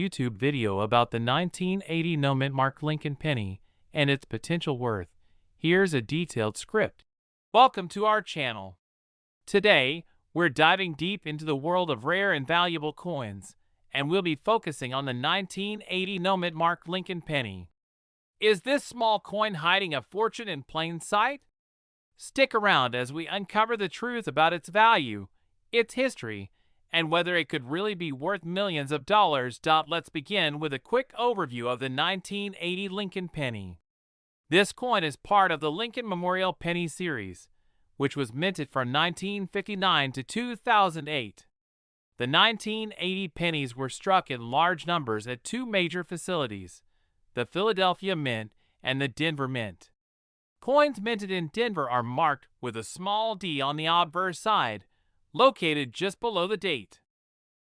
YouTube video about the 1980 no-mint mark Lincoln penny and its potential worth. Here's a detailed script. Welcome to our channel. Today, we're diving deep into the world of rare and valuable coins, and we'll be focusing on the 1980 no-mint mark Lincoln penny. Is this small coin hiding a fortune in plain sight? Stick around as we uncover the truth about its value, its history, and whether it could really be worth millions of dollars. Let's begin with a quick overview of the 1980 Lincoln penny. This coin is part of the Lincoln Memorial Penny series, which was minted from 1959 to 2008. The 1980 pennies were struck in large numbers at two major facilities, the Philadelphia Mint and the Denver Mint. Coins minted in Denver are marked with a small d on the obverse side, located just below the date.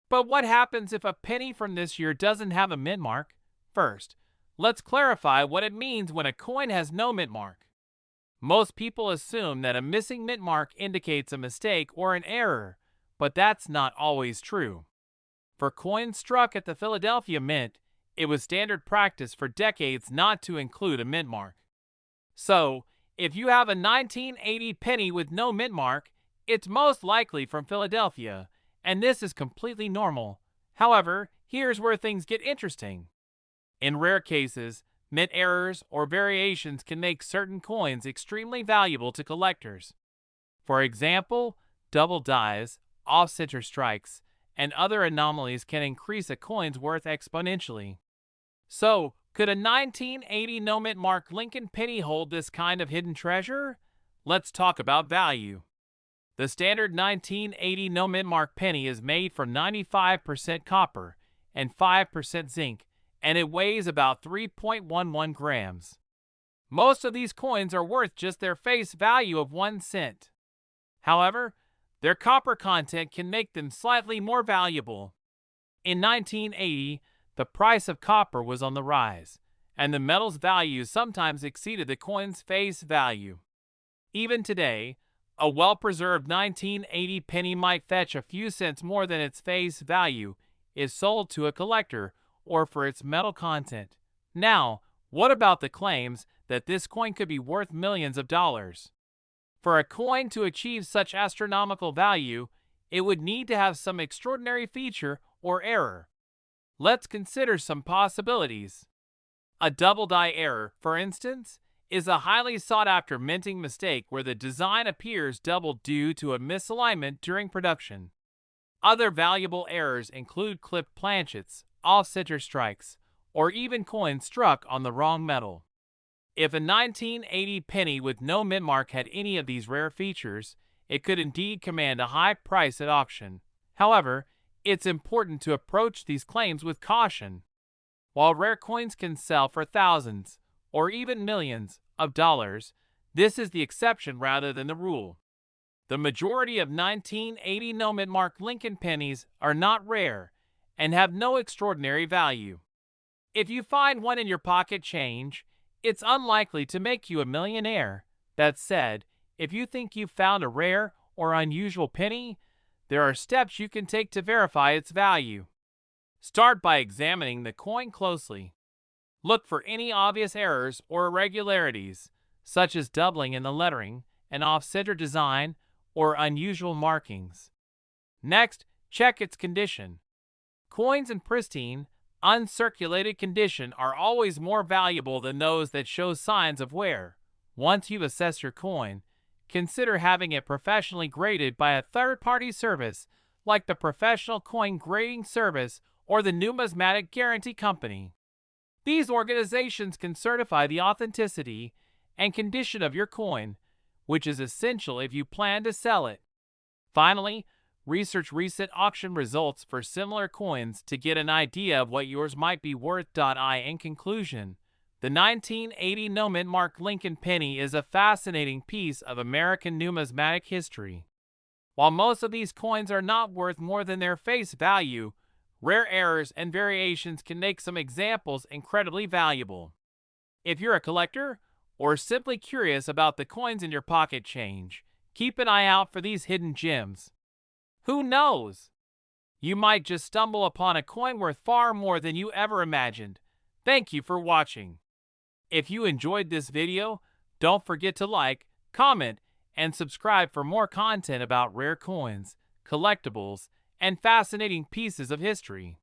But what happens if a penny from this year doesn't have a mint mark? First, let's clarify what it means when a coin has no mint mark. Most people assume that a missing mint mark indicates a mistake or an error, but that's not always true. For coins struck at the Philadelphia Mint, it was standard practice for decades not to include a mint mark. So, if you have a 1980 penny with no mint mark, it's most likely from Philadelphia, and this is completely normal. However, here's where things get interesting. In rare cases, mint errors or variations can make certain coins extremely valuable to collectors. For example, double dies, off-center strikes, and other anomalies can increase a coin's worth exponentially. So, could a 1980 no-mint mark Lincoln penny hold this kind of hidden treasure? Let's talk about value. The standard 1980 no-mint mark penny is made from 95% copper and 5% zinc, and it weighs about 3.11 grams. Most of these coins are worth just their face value of 1 cent. However, their copper content can make them slightly more valuable. In 1980, the price of copper was on the rise, and the metal's value sometimes exceeded the coin's face value. Even today, a well-preserved 1980 penny might fetch a few cents more than its face value if sold to a collector or for its metal content. Now, what about the claims that this coin could be worth millions of dollars? For a coin to achieve such astronomical value, it would need to have some extraordinary feature or error. Let's consider some possibilities. A double die error, for instance, is a highly sought-after minting mistake where the design appears doubled due to a misalignment during production. Other valuable errors include clipped planchets, off-center strikes, or even coins struck on the wrong metal. If a 1980 penny with no mint mark had any of these rare features, it could indeed command a high price at auction. However, it's important to approach these claims with caution. While rare coins can sell for thousands, or even millions, of dollars, this is the exception rather than the rule. The majority of 1980 no-mint mark Lincoln pennies are not rare and have no extraordinary value. If you find one in your pocket change, it's unlikely to make you a millionaire. That said, if you think you've found a rare or unusual penny, there are steps you can take to verify its value. Start by examining the coin closely. Look for any obvious errors or irregularities, such as doubling in the lettering, an off-center design, or unusual markings. Next, check its condition. Coins in pristine, uncirculated condition are always more valuable than those that show signs of wear. Once you've assessed your coin, consider having it professionally graded by a third-party service like the Professional Coin Grading Service or the Numismatic Guarantee Company. These organizations can certify the authenticity and condition of your coin, which is essential if you plan to sell it. Finally, research recent auction results for similar coins to get an idea of what yours might be worth. In conclusion, the 1980 no-mint mark Lincoln penny is a fascinating piece of American numismatic history. While most of these coins are not worth more than their face value, rare errors and variations can make some examples incredibly valuable. If you're a collector or simply curious about the coins in your pocket change, keep an eye out for these hidden gems. Who knows? You might just stumble upon a coin worth far more than you ever imagined. Thank you for watching. If you enjoyed this video, don't forget to like, comment, and subscribe for more content about rare coins, collectibles, and fascinating pieces of history.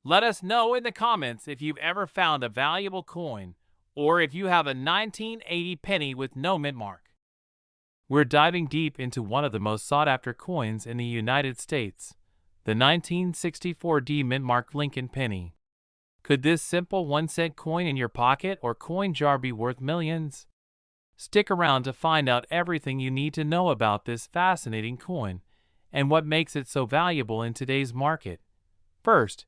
Let us know in the comments if you've ever found a valuable coin, or if you have a 1980 penny with no mint mark. We're diving deep into one of the most sought-after coins in the United States, the 1964 D mint mark Lincoln penny. Could this simple 1-cent coin in your pocket or coin jar be worth millions? Stick around to find out everything you need to know about this fascinating coin and what makes it so valuable in today's market. First,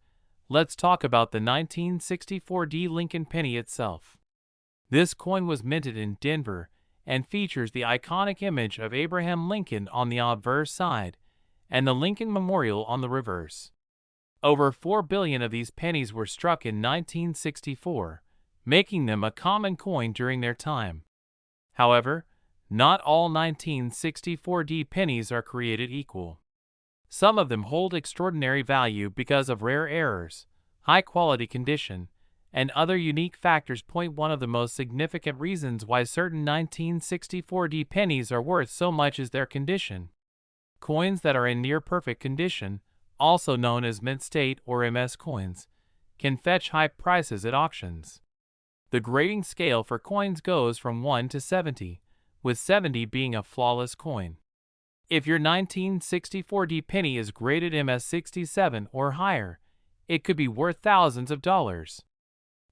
let's talk about the 1964 D Lincoln penny itself. This coin was minted in Denver and features the iconic image of Abraham Lincoln on the obverse side and the Lincoln Memorial on the reverse. Over 4 billion of these pennies were struck in 1964, making them a common coin during their time. However, not all 1964 D pennies are created equal. Some of them hold extraordinary value because of rare errors, high-quality condition, and other unique factors. One of the most significant reasons why certain 1964 D pennies are worth so much is their condition. Coins that are in near-perfect condition, also known as mint state or MS coins, can fetch high prices at auctions. The grading scale for coins goes from 1 to 70, with 70 being a flawless coin. If your 1964 D penny is graded MS 67 or higher, it could be worth thousands of dollars.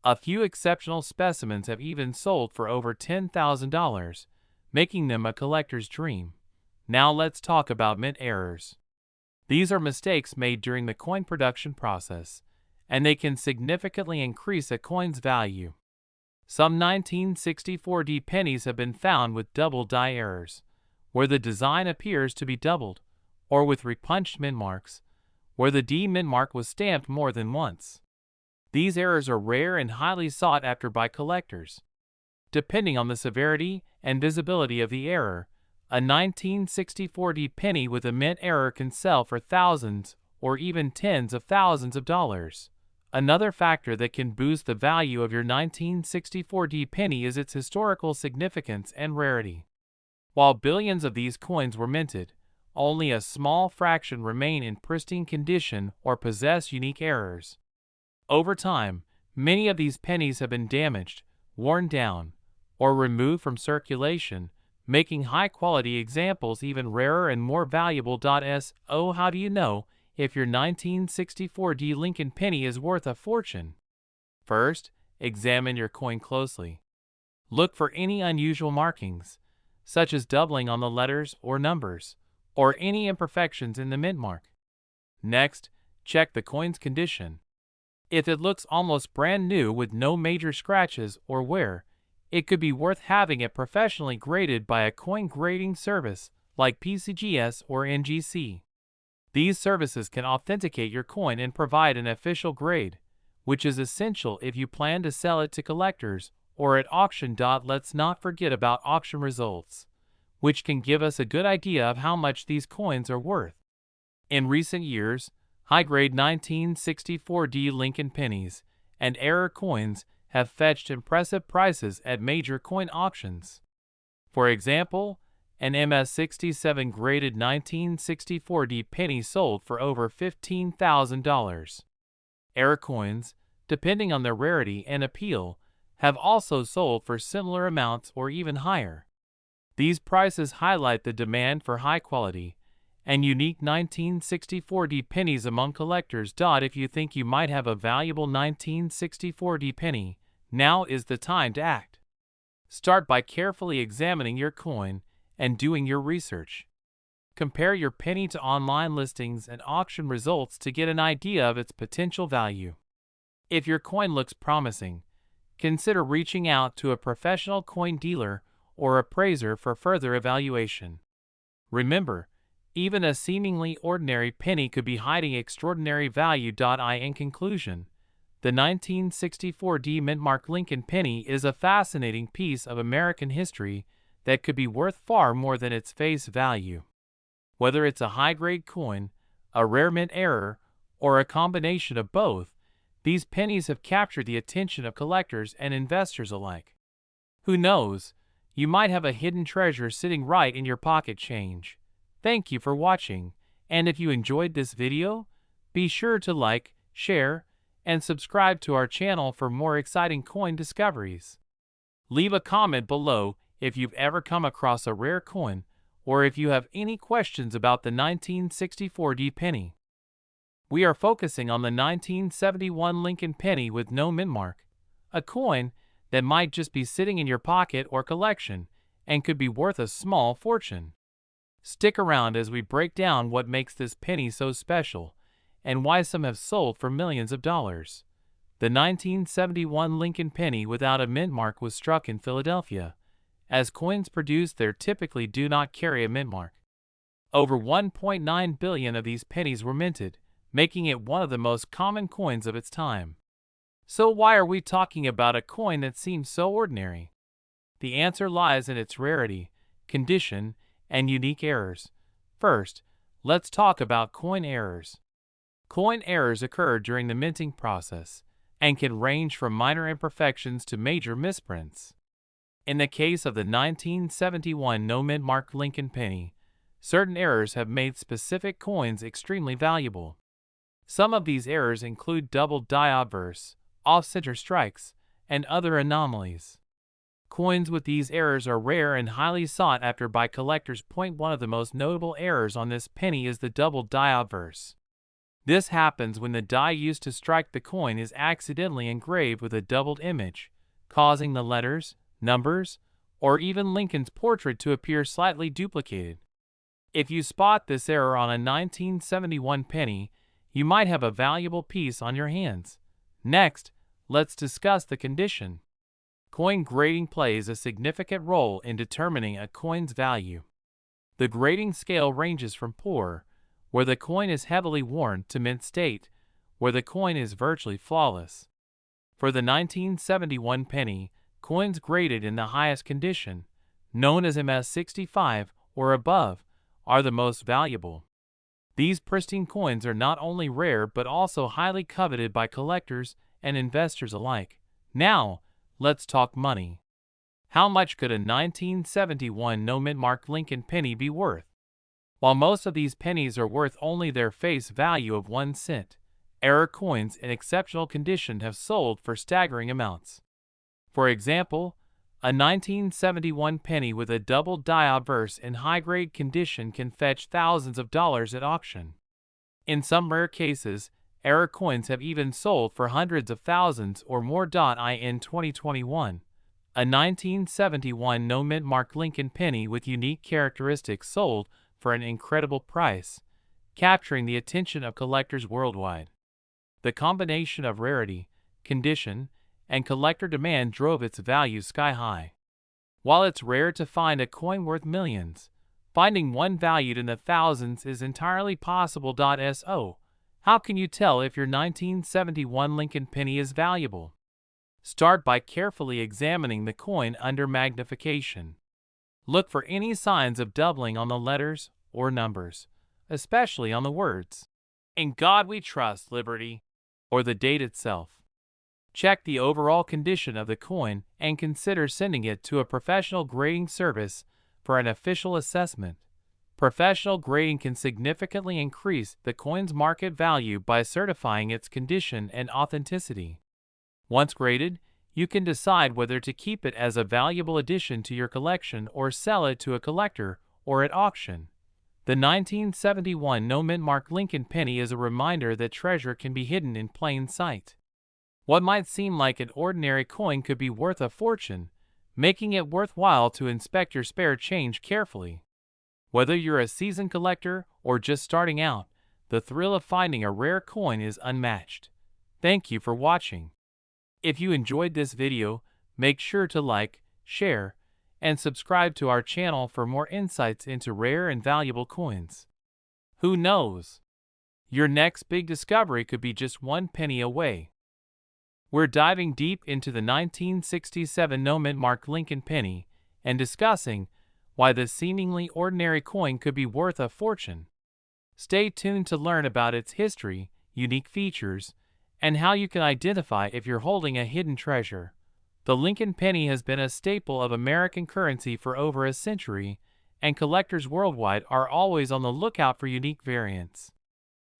A few exceptional specimens have even sold for over $10,000, making them a collector's dream. Now let's talk about mint errors. These are mistakes made during the coin production process, and they can significantly increase a coin's value. Some 1964 D pennies have been found with double die errors, where the design appears to be doubled, or with repunched mint marks, where the D mint mark was stamped more than once. These errors are rare and highly sought after by collectors. Depending on the severity and visibility of the error, a 1964 D penny with a mint error can sell for thousands or even tens of thousands of dollars. Another factor that can boost the value of your 1964 D penny is its historical significance and rarity. While billions of these coins were minted, only a small fraction remain in pristine condition or possess unique errors. Over time, many of these pennies have been damaged, worn down, or removed from circulation, making high-quality examples even rarer and more valuable. So how do you know if your 1964 D Lincoln penny is worth a fortune? First, examine your coin closely. Look for any unusual markings, such as doubling on the letters or numbers, or any imperfections in the mint mark. Next, check the coin's condition. If it looks almost brand new with no major scratches or wear, it could be worth having it professionally graded by a coin grading service like PCGS or NGC. These services can authenticate your coin and provide an official grade, which is essential if you plan to sell it to collectors or at auction. Let's not forget about auction results, which can give us a good idea of how much these coins are worth. In recent years, high-grade 1964 D Lincoln pennies and error coins have fetched impressive prices at major coin auctions. For example, an MS-67 graded 1964 D penny sold for over $15,000. Error coins, depending on their rarity and appeal, have also sold for similar amounts or even higher. These prices highlight the demand for high-quality and unique 1964 D pennies among collectors. If you think you might have a valuable 1964 D penny, now is the time to act. Start by carefully examining your coin and doing your research. Compare your penny to online listings and auction results to get an idea of its potential value. If your coin looks promising, consider reaching out to a professional coin dealer or appraiser for further evaluation. Remember, even a seemingly ordinary penny could be hiding extraordinary value. In conclusion, the 1964 D mint mark Lincoln penny is a fascinating piece of American history that could be worth far more than its face value. Whether it's a high-grade coin, a rare mint error, or a combination of both, these pennies have captured the attention of collectors and investors alike. Who knows, you might have a hidden treasure sitting right in your pocket change. Thank you for watching, and if you enjoyed this video, be sure to like, share, and subscribe to our channel for more exciting coin discoveries. Leave a comment below if you've ever come across a rare coin, or if you have any questions about the 1964 D penny. We are focusing on the 1971 Lincoln penny with no mint mark, a coin that might just be sitting in your pocket or collection and could be worth a small fortune. Stick around as we break down what makes this penny so special and why some have sold for millions of dollars. The 1971 Lincoln penny without a mint mark was struck in Philadelphia. As coins produced there typically do not carry a mint mark. Over 1.9 billion of these pennies were minted, making it one of the most common coins of its time. So why are we talking about a coin that seems so ordinary? The answer lies in its rarity, condition, and unique errors. First, let's talk about coin errors. Coin errors occur during the minting process and can range from minor imperfections to major misprints. In the case of the 1971 no mint mark Lincoln penny, certain errors have made specific coins extremely valuable. Some of these errors include double die obverse, off-center strikes, and other anomalies. Coins with these errors are rare and highly sought after by collectors. One of the most notable errors on this penny is the double die obverse. This happens when the die used to strike the coin is accidentally engraved with a doubled image, causing the letters, numbers, or even Lincoln's portrait to appear slightly duplicated. If you spot this error on a 1971 penny, you might have a valuable piece on your hands. Next, let's discuss the condition. Coin grading plays a significant role in determining a coin's value. The grading scale ranges from poor, where the coin is heavily worn, to mint state, where the coin is virtually flawless. For the 1971 penny, coins graded in the highest condition, known as MS65 or above, are the most valuable. These pristine coins are not only rare but also highly coveted by collectors and investors alike. Now, let's talk money. How much could a 1971 no mint mark Lincoln penny be worth? While most of these pennies are worth only their face value of 1 cent, error coins in exceptional condition have sold for staggering amounts. For example, a 1971 penny with a double die obverse in high-grade condition can fetch thousands of dollars at auction. In some rare cases, error coins have even sold for hundreds of thousands or more. In 2021, a 1971 no mint mark Lincoln penny with unique characteristics sold for an incredible price, capturing the attention of collectors worldwide. The combination of rarity, condition, and collector demand drove its value sky high. While it's rare to find a coin worth millions, finding one valued in the thousands is entirely possible. So, how can you tell if your 1971 Lincoln penny is valuable? Start by carefully examining the coin under magnification. Look for any signs of doubling on the letters or numbers, especially on the words, "In God We Trust, Liberty," or the date itself. Check the overall condition of the coin and consider sending it to a professional grading service for an official assessment. Professional grading can significantly increase the coin's market value by certifying its condition and authenticity. Once graded, you can decide whether to keep it as a valuable addition to your collection or sell it to a collector or at auction. The 1971 no mint mark Lincoln penny is a reminder that treasure can be hidden in plain sight. What might seem like an ordinary coin could be worth a fortune, making it worthwhile to inspect your spare change carefully. Whether you're a seasoned collector or just starting out, the thrill of finding a rare coin is unmatched. Thank you for watching. If you enjoyed this video, make sure to like, share, and subscribe to our channel for more insights into rare and valuable coins. Who knows? Your next big discovery could be just 1 penny away. We're diving deep into the 1967 no mint mark Lincoln penny and discussing why this seemingly ordinary coin could be worth a fortune. Stay tuned to learn about its history, unique features, and how you can identify if you're holding a hidden treasure. The Lincoln penny has been a staple of American currency for over a century, and collectors worldwide are always on the lookout for unique variants.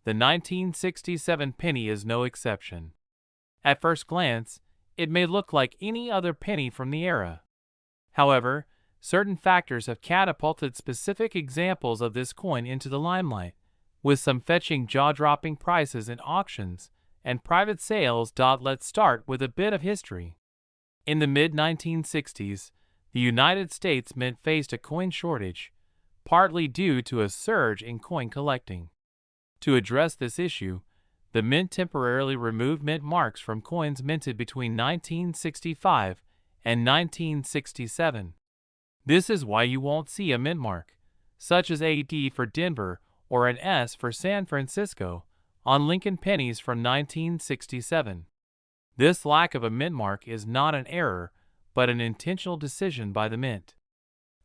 The 1967 penny is no exception. At first glance, it may look like any other penny from the era. However, certain factors have catapulted specific examples of this coin into the limelight, with some fetching jaw-dropping prices in auctions and private sales. Let's start with a bit of history. In the mid-1960s, the United States Mint faced a coin shortage, partly due to a surge in coin collecting. To address this issue, the Mint temporarily removed mint marks from coins minted between 1965 and 1967. This is why you won't see a mint mark, such as a D for Denver or an S for San Francisco, on Lincoln pennies from 1967. This lack of a mint mark is not an error, but an intentional decision by the mint.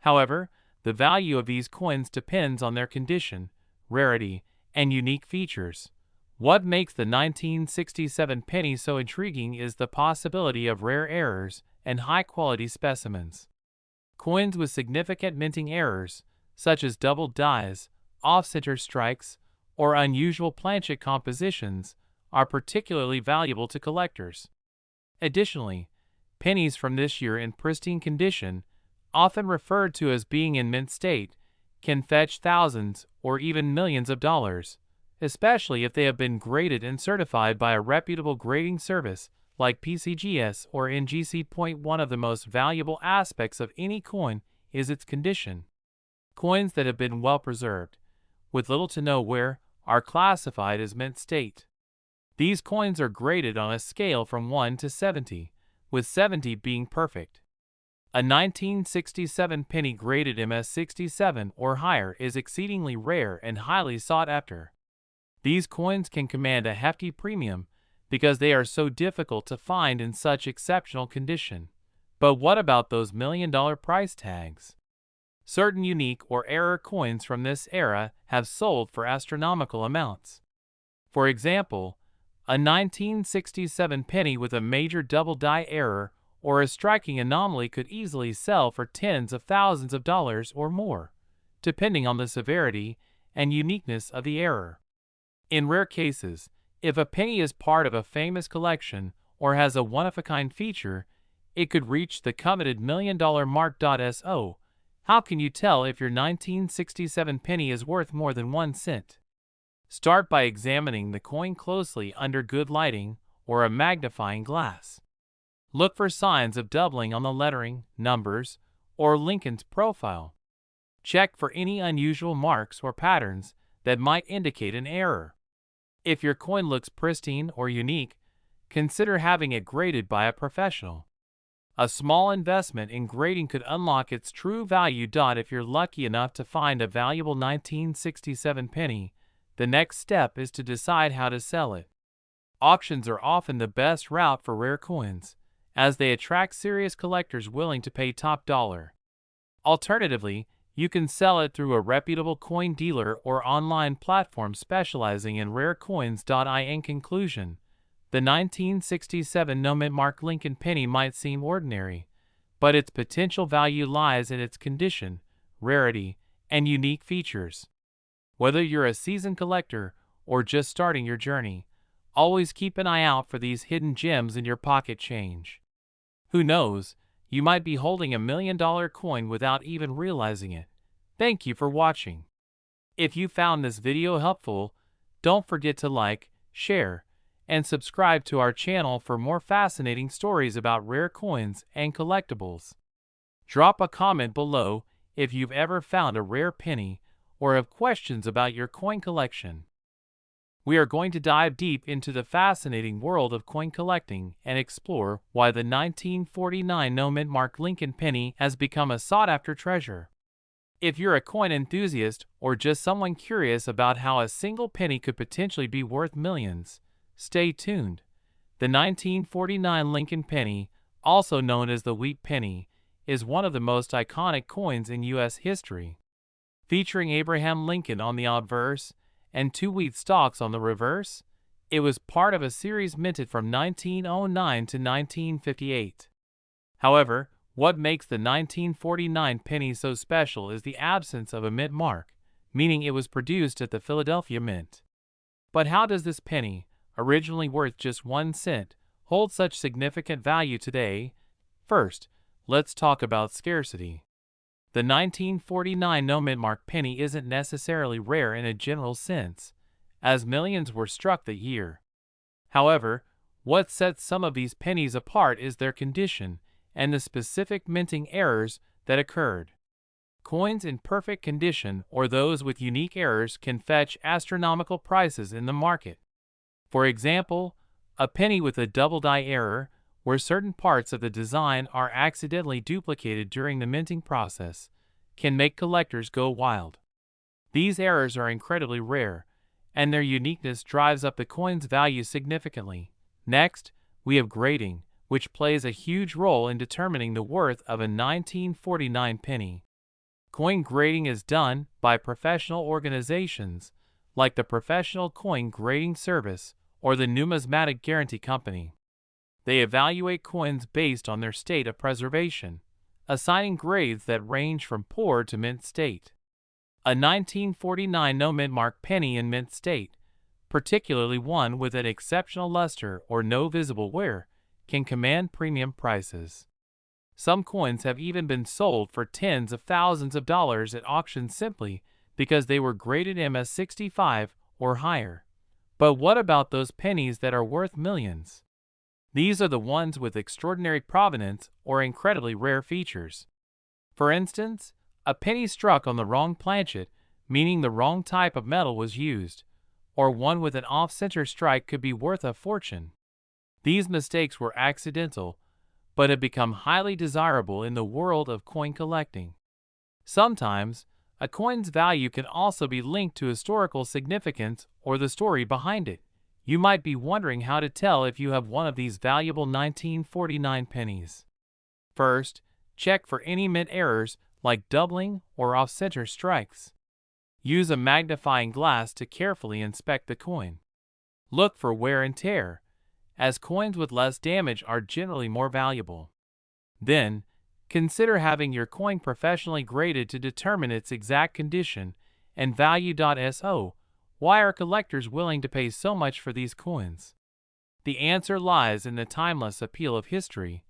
However, the value of these coins depends on their condition, rarity, and unique features. What makes the 1967 penny so intriguing is the possibility of rare errors and high-quality specimens. Coins with significant minting errors, such as double dies, off-center strikes, or unusual planchet compositions, are particularly valuable to collectors. Additionally, pennies from this year in pristine condition, often referred to as being in mint state, can fetch thousands or even millions of dollars, especially if they have been graded and certified by a reputable grading service like PCGS or NGC. One of the most valuable aspects of any coin is its condition. Coins that have been well preserved, with little to no wear, are classified as mint state. These coins are graded on a scale from 1 to 70, with 70 being perfect. A 1967 penny graded MS-67 or higher is exceedingly rare and highly sought after. These coins can command a hefty premium because they are so difficult to find in such exceptional condition. But what about those million-dollar price tags? Certain unique or error coins from this era have sold for astronomical amounts. For example, a 1967 penny with a major double die error or a striking anomaly could easily sell for tens of thousands of dollars or more, depending on the severity and uniqueness of the error. In rare cases, if a penny is part of a famous collection or has a one-of-a-kind feature, it could reach the coveted million-dollar mark. So, how can you tell if your 1967 penny is worth more than 1 cent? Start by examining the coin closely under good lighting or a magnifying glass. Look for signs of doubling on the lettering, numbers, or Lincoln's profile. Check for any unusual marks or patterns that might indicate an error. If your coin looks pristine or unique, consider having it graded by a professional. A small investment in grading could unlock its true value. If you're lucky enough to find a valuable 1967 penny, the next step is to decide how to sell it. Auctions are often the best route for rare coins, as they attract serious collectors willing to pay top dollar. Alternatively, you can sell it through a reputable coin dealer or online platform specializing in rare coins. In conclusion, the 1967 no-mint mark Lincoln penny might seem ordinary, but its potential value lies in its condition, rarity, and unique features. Whether you're a seasoned collector or just starting your journey, always keep an eye out for these hidden gems in your pocket change. Who knows, you might be holding a million-dollar coin without even realizing it. Thank you for watching. If you found this video helpful, don't forget to like, share, and subscribe to our channel for more fascinating stories about rare coins and collectibles. Drop a comment below if you've ever found a rare penny or have questions about your coin collection. We are going to dive deep into the fascinating world of coin collecting and explore why the 1949 no-mint mark Lincoln penny has become a sought-after treasure. If you're a coin enthusiast or just someone curious about how a single penny could potentially be worth millions, stay tuned. The 1949 Lincoln penny, also known as the wheat penny, is one of the most iconic coins in U.S. history. Featuring Abraham Lincoln on the obverse and 2 wheat stalks on the reverse, It was part of a series minted from 1909 to 1958. However, what makes the 1949 penny so special is the absence of a mint mark, meaning it was produced at the Philadelphia Mint. But how does this penny, originally worth just 1 cent, hold such significant value today? First, let's talk about scarcity. The 1949 no-mint mark penny isn't necessarily rare in a general sense, as millions were struck that year. However, what sets some of these pennies apart is their condition and the specific minting errors that occurred. Coins in perfect condition or those with unique errors can fetch astronomical prices in the market. For example, a penny with a double die error, where certain parts of the design are accidentally duplicated during the minting process, can make collectors go wild. These errors are incredibly rare, and their uniqueness drives up the coin's value significantly. Next, we have grading, which plays a huge role in determining the worth of a 1949 penny. Coin grading is done by professional organizations like the Professional Coin Grading Service or the Numismatic Guarantee Company. They evaluate coins based on their state of preservation, assigning grades that range from poor to mint state. A 1949 no-mint mark penny in mint state, particularly one with an exceptional luster or no visible wear, can command premium prices. Some coins have even been sold for tens of thousands of dollars at auction simply because they were graded MS65 or higher. But what about those pennies that are worth millions? These are the ones with extraordinary provenance or incredibly rare features. For instance, a penny struck on the wrong planchet, meaning the wrong type of metal was used, or one with an off-center strike could be worth a fortune. These mistakes were accidental, but have become highly desirable in the world of coin collecting. Sometimes, a coin's value can also be linked to historical significance or the story behind it. You might be wondering how to tell if you have one of these valuable 1949 pennies. First, check for any mint errors like doubling or off-center strikes. Use a magnifying glass to carefully inspect the coin. Look for wear and tear, as coins with less damage are generally more valuable. Then, consider having your coin professionally graded to determine its exact condition and value. So, why are collectors willing to pay so much for these coins? The answer lies in the timeless appeal of history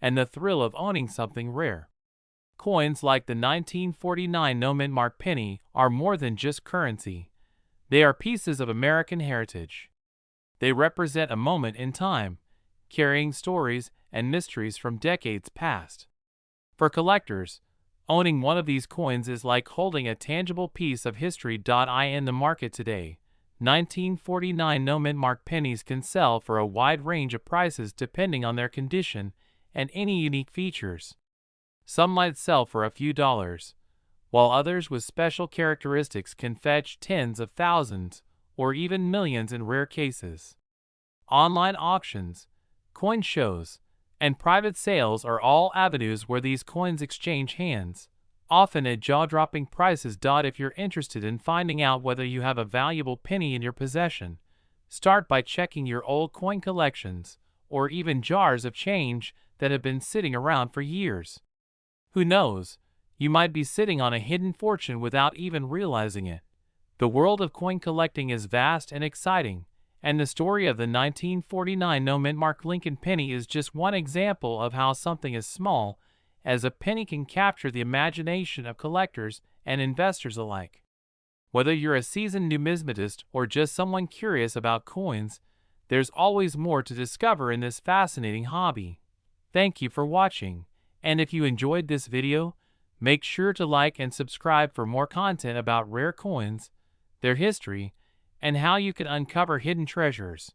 and the thrill of owning something rare. Coins like the 1949 no-mint mark penny are more than just currency. They are pieces of American heritage. They represent a moment in time, carrying stories and mysteries from decades past. For collectors, owning one of these coins is like holding a tangible piece of history. In the market today, 1949 no-mint mark pennies can sell for a wide range of prices depending on their condition and any unique features. Some might sell for a few dollars, while others with special characteristics can fetch tens of thousands or even millions in rare cases. Online auctions, coin shows, and private sales are all avenues where these coins exchange hands, often at jaw-dropping prices. If you're interested in finding out whether you have a valuable penny in your possession, start by checking your old coin collections or even jars of change that have been sitting around for years. Who knows, you might be sitting on a hidden fortune without even realizing it. The world of coin collecting is vast and exciting, and the story of the 1949 no-mint mark Lincoln penny is just one example of how something as small as a penny can capture the imagination of collectors and investors alike. Whether you're a seasoned numismatist or just someone curious about coins, there's always more to discover in this fascinating hobby. Thank you for watching, and if you enjoyed this video, make sure to like and subscribe for more content about rare coins, their history, and how you can uncover hidden treasures.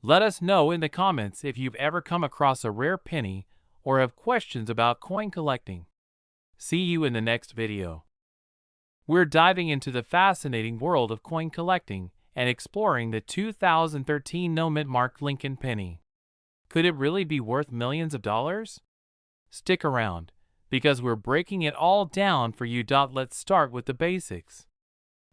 Let us know in the comments if you've ever come across a rare penny or have questions about coin collecting. See you in the next video. We're diving into the fascinating world of coin collecting and exploring the 2013 no-mint mark Lincoln penny. Could it really be worth millions of dollars? Stick around, because we're breaking it all down for you. Let's start with the basics.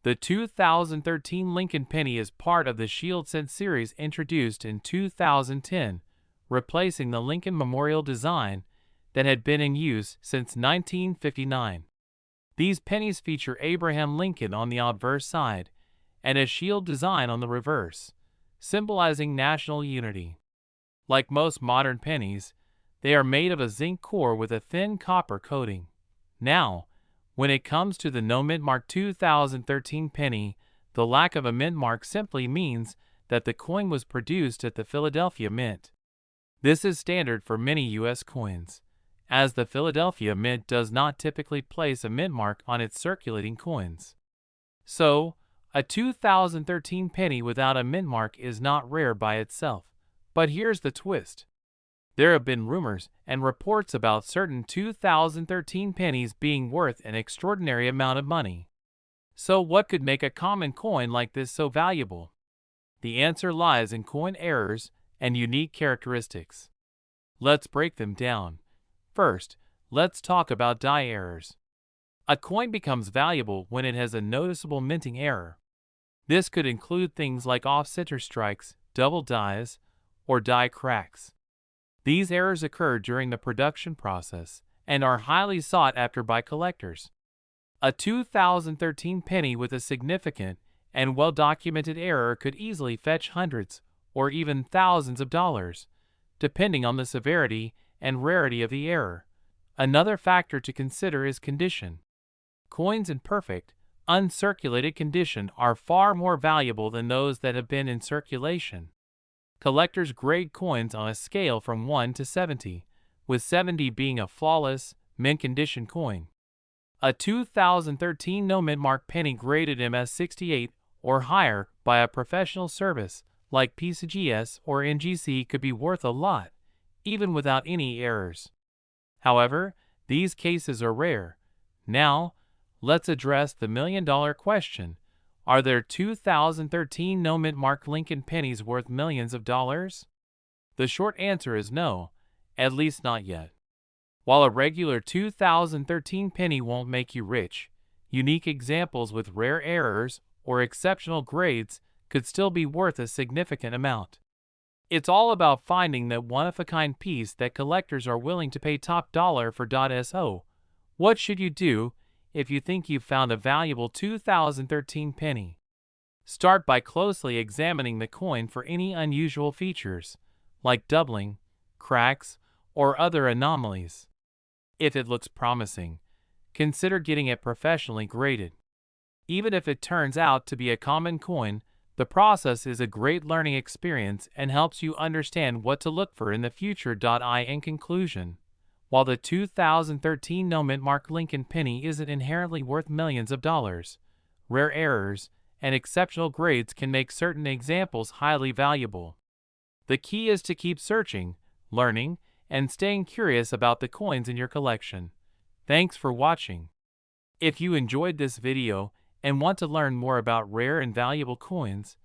The 2013 Lincoln penny is part of the Shield Cent series introduced in 2010, replacing the Lincoln Memorial design that had been in use since 1959. These pennies feature Abraham Lincoln on the obverse side and a shield design on the reverse, symbolizing national unity. Like most modern pennies, they are made of a zinc core with a thin copper coating. Now, when it comes to the no mint mark 2013 penny, the lack of a mint mark simply means that the coin was produced at the Philadelphia Mint. This is standard for many U.S. coins, as the Philadelphia Mint does not typically place a mint mark on its circulating coins. So, a 2013 penny without a mint mark is not rare by itself. But here's the twist. There have been rumors and reports about certain 2013 pennies being worth an extraordinary amount of money. So what could make a common coin like this so valuable? The answer lies in coin errors and unique characteristics. Let's break them down. First, let's talk about die errors. A coin becomes valuable when it has a noticeable minting error. This could include things like off-center strikes, double dies, or die cracks. These errors occur during the production process and are highly sought after by collectors. A 2013 penny with a significant and well-documented error could easily fetch hundreds or even thousands of dollars, depending on the severity and rarity of the error. Another factor to consider is condition. Coins in perfect, uncirculated condition are far more valuable than those that have been in circulation. Collectors grade coins on a scale from 1 to 70, with 70 being a flawless, mint-condition coin. A 2013 no-mint mark penny graded MS 68 or higher by a professional service like PCGS or NGC could be worth a lot, even without any errors. However, these cases are rare. Now, let's address the million-dollar question. Are there 2013 no-mint mark Lincoln pennies worth millions of dollars? The short answer is no, at least not yet. While a regular 2013 penny won't make you rich, unique examples with rare errors or exceptional grades could still be worth a significant amount. It's all about finding that one-of-a-kind piece that collectors are willing to pay top dollar for. So, what should you do if you think you've found a valuable 2013 penny? Start by closely examining the coin for any unusual features, like doubling, cracks, or other anomalies. If it looks promising, consider getting it professionally graded. Even if it turns out to be a common coin, the process is a great learning experience and helps you understand what to look for in the future. In conclusion, while the 2013 no-mint mark Lincoln penny isn't inherently worth millions of dollars, rare errors and exceptional grades can make certain examples highly valuable. The key is to keep searching, learning, and staying curious about the coins in your collection. Thanks for watching. If you enjoyed this video and want to learn more about rare and valuable coins,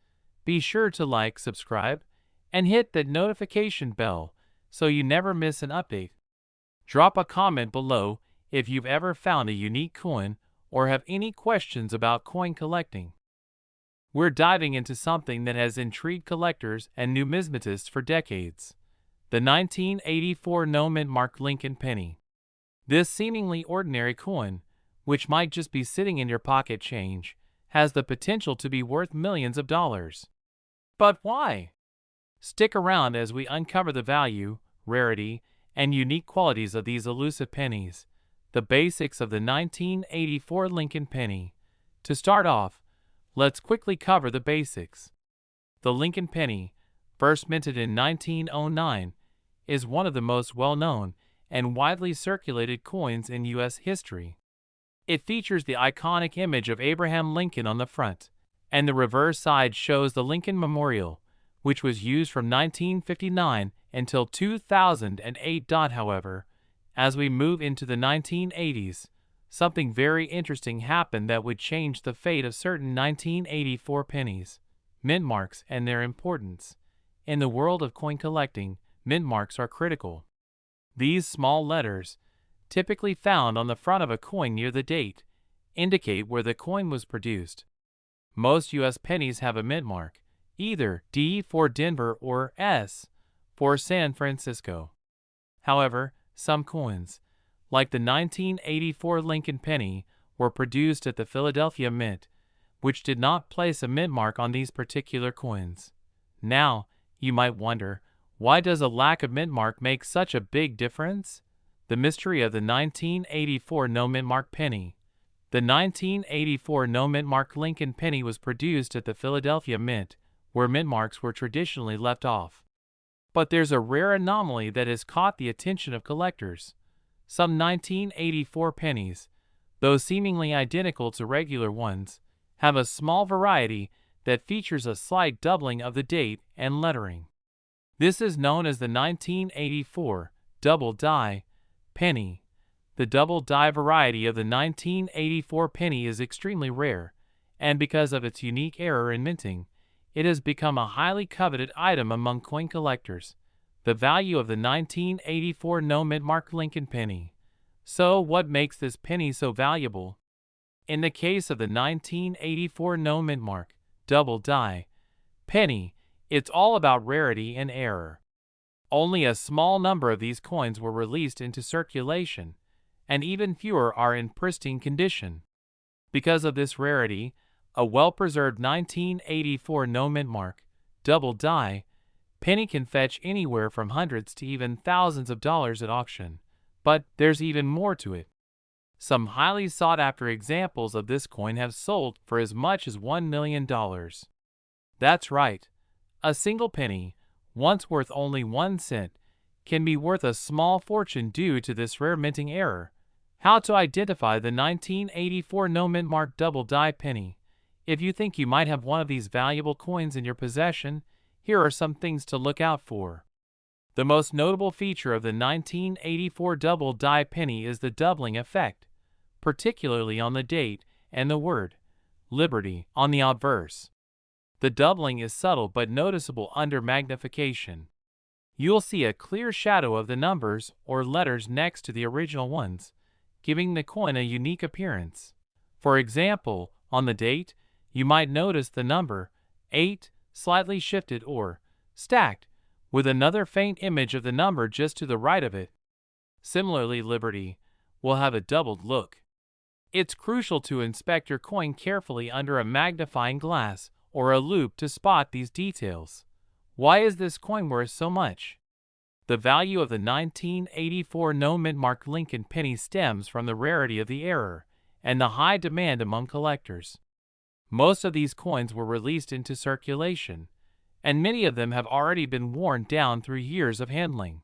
be sure to like, subscribe, and hit that notification bell so you never miss an update. Drop a comment below if you've ever found a unique coin or have any questions about coin collecting. We're diving into something that has intrigued collectors and numismatists for decades: the 1984 no-mint mark Lincoln penny. This seemingly ordinary coin, which might just be sitting in your pocket change, has the potential to be worth millions of dollars. But why? Stick around as we uncover the value, rarity, and unique qualities of these elusive pennies, the basics of the 1984 Lincoln penny. To start off, let's quickly cover the basics. The Lincoln penny, first minted in 1909, is one of the most well-known and widely circulated coins in U.S. history. It features the iconic image of Abraham Lincoln on the front, and the reverse side shows the Lincoln Memorial, which was used from 1959 until 2008. However, as we move into the 1980s, something very interesting happened that would change the fate of certain 1984 pennies: mint marks and their importance. In the world of coin collecting, mint marks are critical. These small letters, typically found on the front of a coin near the date, indicate where the coin was produced. Most U.S. pennies have a mint mark, either D for Denver or S for San Francisco. However, some coins, like the 1984 Lincoln penny, were produced at the Philadelphia Mint, which did not place a mint mark on these particular coins. Now, you might wonder, why does a lack of mint mark make such a big difference? The mystery of the 1984 no mint mark penny. The 1984 no mint mark Lincoln penny was produced at the Philadelphia Mint, where mint marks were traditionally left off. But there's a rare anomaly that has caught the attention of collectors. Some 1984 pennies, though seemingly identical to regular ones, have a small variety that features a slight doubling of the date and lettering. This is known as the 1984 double die penny. The double die variety of the 1984 penny is extremely rare, and because of its unique error in minting, it has become a highly coveted item among coin collectors. The value of the 1984 no mint mark Lincoln penny. So, what makes this penny so valuable? In the case of the 1984 no mint mark double die penny, it's all about rarity and error. Only a small number of these coins were released into circulation, and even fewer are in pristine condition. Because of this rarity, a well-preserved 1984 no mint mark double die penny can fetch anywhere from hundreds to even thousands of dollars at auction. But there's even more to it. Some highly sought-after examples of this coin have sold for as much as $1 million. That's right. A single penny, once worth only 1 cent, can be worth a small fortune due to this rare minting error. How to identify the 1984 no mint mark double die penny? If you think you might have one of these valuable coins in your possession, here are some things to look out for. The most notable feature of the 1984 double die penny is the doubling effect, particularly on the date and the word liberty on the obverse. The doubling is subtle but noticeable under magnification. You'll see a clear shadow of the numbers or letters next to the original ones, giving the coin a unique appearance. For example, on the date, you might notice the number 8 slightly shifted or stacked, with another faint image of the number just to the right of it. Similarly, liberty will have a doubled look. It's crucial to inspect your coin carefully under a magnifying glass or a loupe to spot these details. Why is this coin worth so much? The value of the 1984 no mint mark Lincoln penny stems from the rarity of the error and the high demand among collectors. Most of these coins were released into circulation, and many of them have already been worn down through years of handling.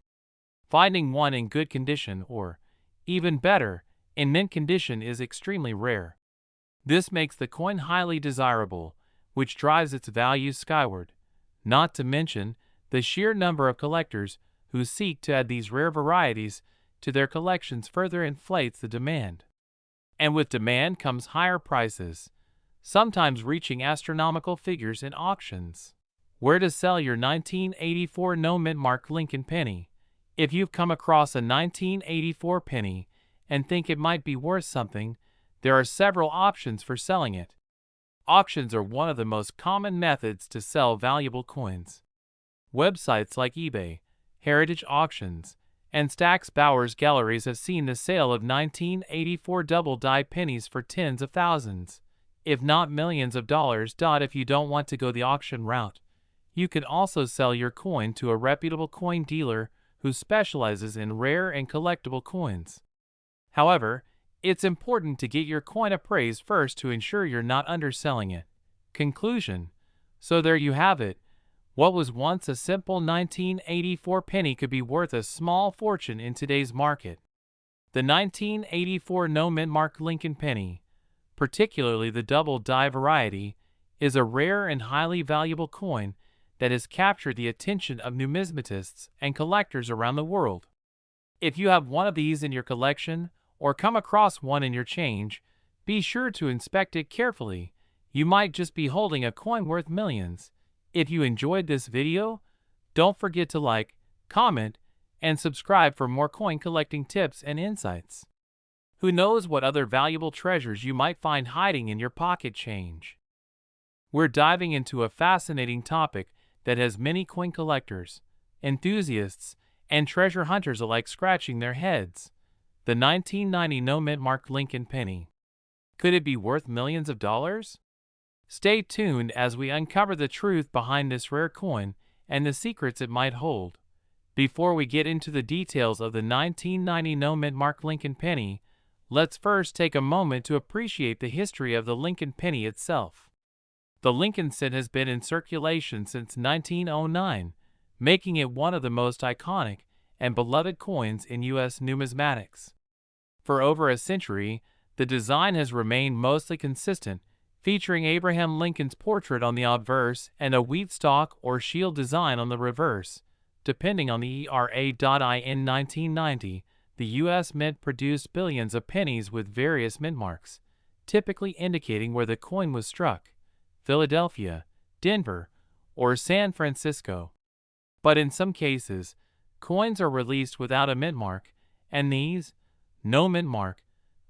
Finding one in good condition or, even better, in mint condition is extremely rare. This makes the coin highly desirable, which drives its value skyward. Not to mention, the sheer number of collectors who seek to add these rare varieties to their collections further inflates the demand. And with demand comes higher prices, sometimes reaching astronomical figures in auctions. Where to sell your 1984 no mint mark Lincoln penny? If you've come across a 1984 penny and think it might be worth something, there are several options for selling it. Auctions are one of the most common methods to sell valuable coins. Websites like eBay, Heritage Auctions, and Stack's Bowers Galleries have seen the sale of 1984 double die pennies for tens of thousands, if not millions of dollars. If you don't want to go the auction route, you can also sell your coin to a reputable coin dealer who specializes in rare and collectible coins. However, it's important to get your coin appraised first to ensure you're not underselling it. Conclusion. So there you have it. What was once a simple 1984 penny could be worth a small fortune in today's market. The 1984 no mint mark Lincoln penny, particularly the double die variety, is a rare and highly valuable coin that has captured the attention of numismatists and collectors around the world. If you have one of these in your collection or come across one in your change, be sure to inspect it carefully. You might just be holding a coin worth millions. If you enjoyed this video, don't forget to like, comment, and subscribe for more coin collecting tips and insights. Who knows what other valuable treasures you might find hiding in your pocket change? we're diving into a fascinating topic that has many coin collectors, enthusiasts, and treasure hunters alike scratching their heads. The 1990 no-mint mark Lincoln penny. Could it be worth millions of dollars? Stay tuned as we uncover the truth behind this rare coin and the secrets it might hold. Before we get into the details of the 1990 no-mint mark Lincoln penny, let's first take a moment to appreciate the history of the Lincoln penny itself. The Lincoln cent has been in circulation since 1909, making it one of the most iconic and beloved coins in U.S. numismatics. For over a century, the design has remained mostly consistent, featuring Abraham Lincoln's portrait on the obverse and a wheat stalk or shield design on the reverse. Depending on the era. In 1990, the U.S. Mint produced billions of pennies with various mint marks, typically indicating where the coin was struck: Philadelphia, Denver, or San Francisco. But in some cases, coins are released without a mint mark, and these, no mint mark,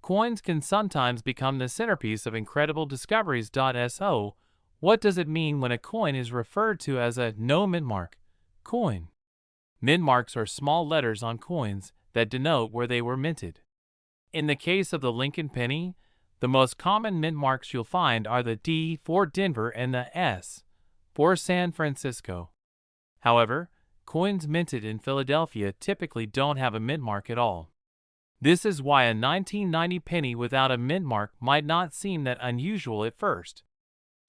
coins can sometimes become the centerpiece of incredible discoveries. So, what does it mean when a coin is referred to as a no mint mark coin? Mint marks are small letters on coins that denote where they were minted. In the case of the Lincoln penny, the most common mint marks you'll find are the D for Denver and the S for San Francisco. However, coins minted in Philadelphia typically don't have a mint mark at all. This is why a 1990 penny without a mint mark might not seem that unusual at first.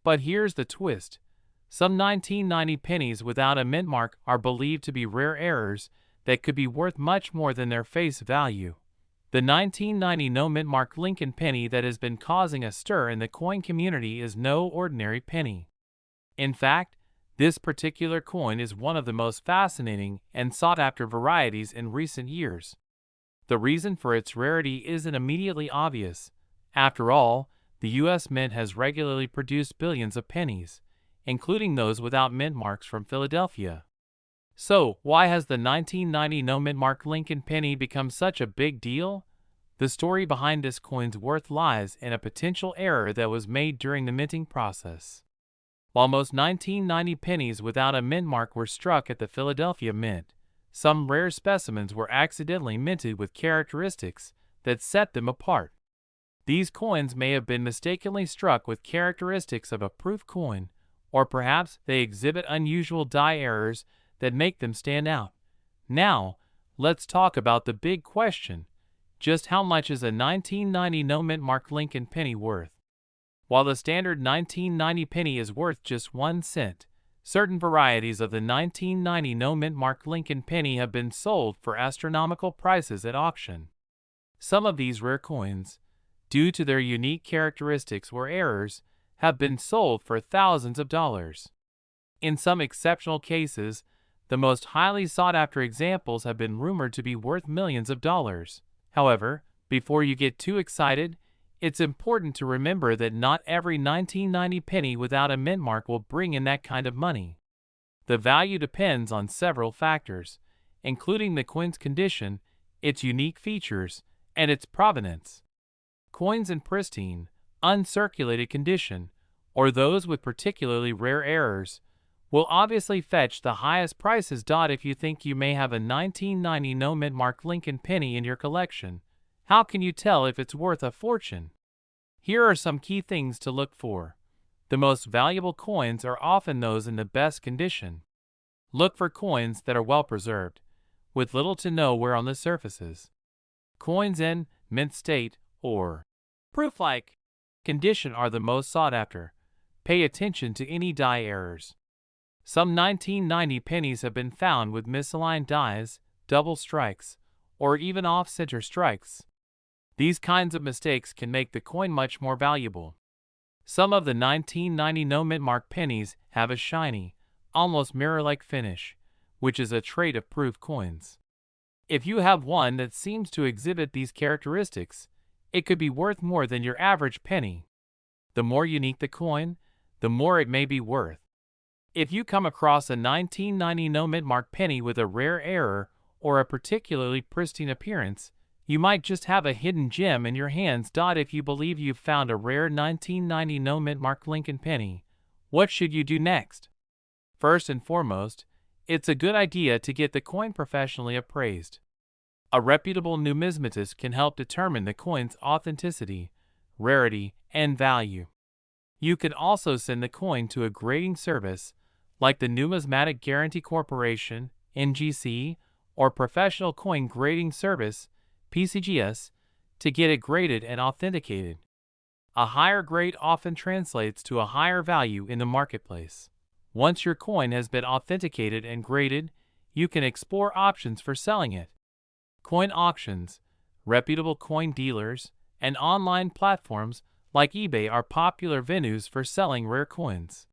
But here's the twist. Some 1990 pennies without a mint mark are believed to be rare errors that could be worth much more than their face value. The 1990 no mint mark Lincoln penny that has been causing a stir in the coin community is no ordinary penny. In fact, this particular coin is one of the most fascinating and sought-after varieties in recent years. The reason for its rarity isn't immediately obvious. After all, the U.S. Mint has regularly produced billions of pennies, including those without mint marks from Philadelphia. So, why has the 1990 no mint mark Lincoln penny become such a big deal? The story behind this coin's worth lies in a potential error that was made during the minting process. While most 1990 pennies without a mint mark were struck at the Philadelphia Mint, some rare specimens were accidentally minted with characteristics that set them apart. These coins may have been mistakenly struck with characteristics of a proof coin, or perhaps they exhibit unusual die errors that make them stand out. Now, let's talk about the big question: just how much is a 1990 no mint mark Lincoln penny worth? While the standard 1990 penny is worth just 1 cent, certain varieties of the 1990 no mint mark Lincoln penny have been sold for astronomical prices at auction. Some of these rare coins, due to their unique characteristics or errors, have been sold for thousands of dollars. In some exceptional cases, the most highly sought-after examples have been rumored to be worth millions of dollars. However, before you get too excited, it's important to remember that not every 1990 penny without a mint mark will bring in that kind of money. The value depends on several factors, including the coin's condition, its unique features, and its provenance. Coins in pristine, uncirculated condition, or those with particularly rare errors, will obviously fetch the highest prices. If you think you may have a 1990 no mint mark Lincoln penny in your collection, how can you tell if it's worth a fortune? Here are some key things to look for. The most valuable coins are often those in the best condition. Look for coins that are well preserved, with little to no wear on the surfaces. Coins in mint state or proof-like condition are the most sought after. Pay attention to any die errors. Some 1990 pennies have been found with misaligned dies, double strikes, or even off-center strikes. These kinds of mistakes can make the coin much more valuable. Some of the 1990 no mint mark pennies have a shiny, almost mirror-like finish, which is a trait of proof coins. If you have one that seems to exhibit these characteristics, it could be worth more than your average penny. The more unique the coin, the more it may be worth. If you come across a 1990 no mint mark penny with a rare error or a particularly pristine appearance, you might just have a hidden gem in your hands. If you believe you've found a rare 1990 no mint mark Lincoln penny, What should you do next? First and foremost, it's a good idea to get the coin professionally appraised. A reputable numismatist can help determine the coin's authenticity, rarity, and value. You can also send the coin to a grading service like the Numismatic Guarantee Corporation, NGC, or Professional Coin Grading Service, PCGS, to get it graded and authenticated. A higher grade often translates to a higher value in the marketplace. Once your coin has been authenticated and graded, you can explore options for selling it. Coin auctions, reputable coin dealers, and online platforms like eBay are popular venues for selling rare coins.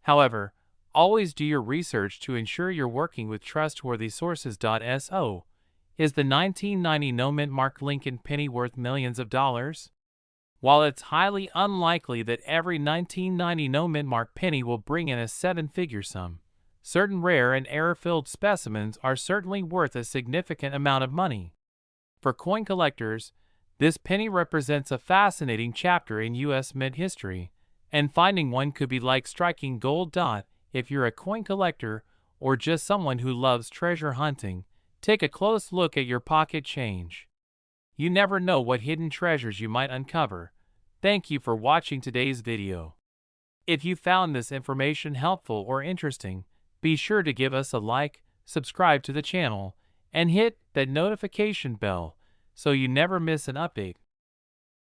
However, always do your research to ensure you're working with trustworthy sources. So, is the 1990 no-mint mark Lincoln penny worth millions of dollars? While it's highly unlikely that every 1990 no-mint mark penny will bring in a seven-figure sum, certain rare and error-filled specimens are certainly worth a significant amount of money. For coin collectors, this penny represents a fascinating chapter in U.S. mint history, and finding one could be like striking gold. If you're a coin collector or just someone who loves treasure hunting, take a close look at your pocket change. You never know what hidden treasures you might uncover. Thank you for watching today's video. If you found this information helpful or interesting, be sure to give us a like, subscribe to the channel, and hit that notification bell so you never miss an update.